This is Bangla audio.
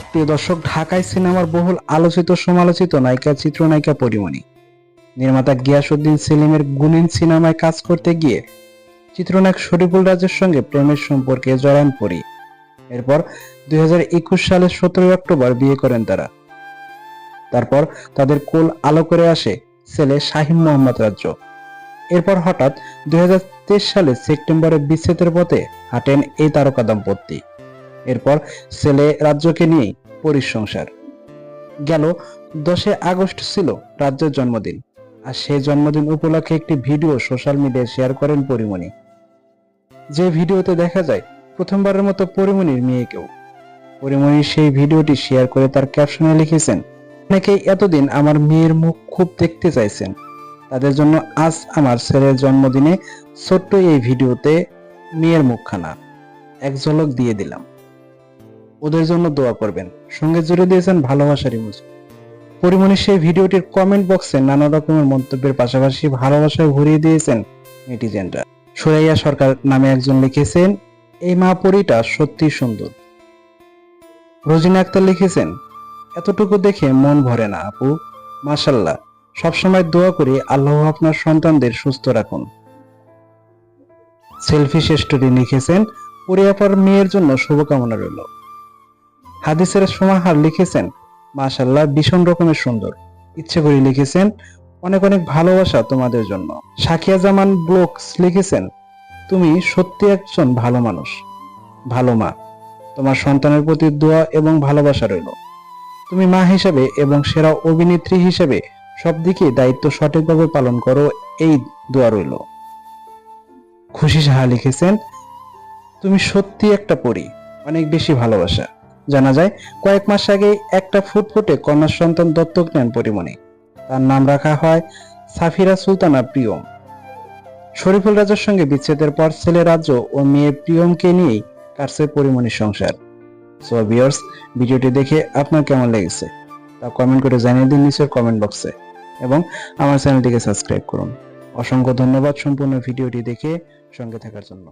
প্রিয় দর্শক, ঢাকায় সিনেমার বহুল আলোচিত সমালোচিত নায়িকা চিত্রনায়িকা পরীমণি। নির্মাতা গিয়াসউদ্দিন সেলিমের গুনিন সিনেমায় কাজ করতে গিয়ে চিত্রনায়ক শরীফুল রাজের সঙ্গে প্রেমের সম্পর্কে জড়ান পরী। এরপর 2021 সালের 17 অক্টোবর বিয়ে করেন তারা। তারপর তাদের কোল আলো করে আসে ছেলে শাহীন মোহাম্মদ রাজ্য। এরপর হঠাৎ 2023 সালের সেপ্টেম্বরে বিচ্ছেদের পথে হাঁটেন এই তারকা দম্পতি। এরপর ছেলে রাজ্যকে নিয়ে পরীর সংসার। গেল 10 আগস্ট ছিল রাজ্যের জন্মদিন, আর সেই জন্মদিন উপলক্ষে একটি ভিডিও সোশ্যাল মিডিয়ায় শেয়ার করেন পরীমণি। যে ভিডিওতে দেখা যায় প্রথমবারের মতো পরীমণির মেয়েকেও। পরীমণি সেই ভিডিওটি শেয়ার করে তার ক্যাপশনে লিখেছেন, অনেকেই এতদিন আমার মেয়ের মুখ খুব দেখতে চাইছেন, তাদের জন্য আজ আমার ছেলের জন্মদিনে ছোট্ট এই ভিডিওতে মেয়ের মুখখানা এক ঝলক দিয়ে দিলাম, ওদের জন্য দোয়া করবেন। সঙ্গে জুড়ে দিয়েছেন ভালোবাসার ইমোজি। পরীমণির সেই ভিডিওটির কমেন্ট বক্সে নানা রকমের মন্তব্যের পাশাপাশি ভালোবাসায় ভরিয়ে দিয়েছেন নেটিজেনরা। সুরাইয়া সরকার নামে একজন লিখেছেন, এই মা পরীটা সত্যি সুন্দর। রোজিনা আক্তার লিখেছেন, এতটুকু দেখে মন ভরে না আপু, মাশাআল্লাহ, সবসময় দোয়া করি আল্লাহ আপনার সন্তানদের সুস্থ রাখুন। সেলফি স্টোরি লিখেছেন, পরী আপার মেয়ের জন্য শুভকামনা রইল। হাদিসের সমাহার লিখেছেন, মাশাআল্লাহ, ভীষণ রকমের সুন্দর। ইচ্ছে করে লিখেছেন, অনেক অনেক ভালোবাসা তোমাদের জন্য। সাকিয়া জামান ব্লগস লিখেছেন, তুমি সত্যি একজন ভালো মানুষ, ভালো মা। তোমার সন্তানের প্রতি দোয়া এবং ভালোবাসা রইল। তুমি মা হিসেবে এবং সেরা অভিনেত্রী হিসেবে সব দিকে দায়িত্ব সঠিকভাবে পালন করো, এই দোয়া রইল। খুশি সাহা লিখেছেন, তুমি সত্যি একটা পরী, অনেক বেশি ভালোবাসা। জানা যায় কয়েক মাস আগে একটা ফুটফুটে কন্যা সন্তান দত্তক নেন পরীমণি। তার নাম রাখা হয় সাফিরা সুলতানা প্রিয়ম। শরীফুল রাজের সঙ্গে বিচ্ছেদের পর ছেলে রাজ্য ও মেয়ে প্রিয়মকে নিয়েই কাটছে পরীমণির সংসার। সো ভিউয়ার্স, ভিডিওটি দেখে আপনার কেমন লেগেছে তা কমেন্ট করে জানিয়ে দিন নিচের কমেন্ট বক্সে, এবং আমার চ্যানেলটিকে সাবস্ক্রাইব করুন। অসংখ্য ধন্যবাদ সম্পূর্ণ ভিডিওটি দেখে সঙ্গে থাকার জন্য।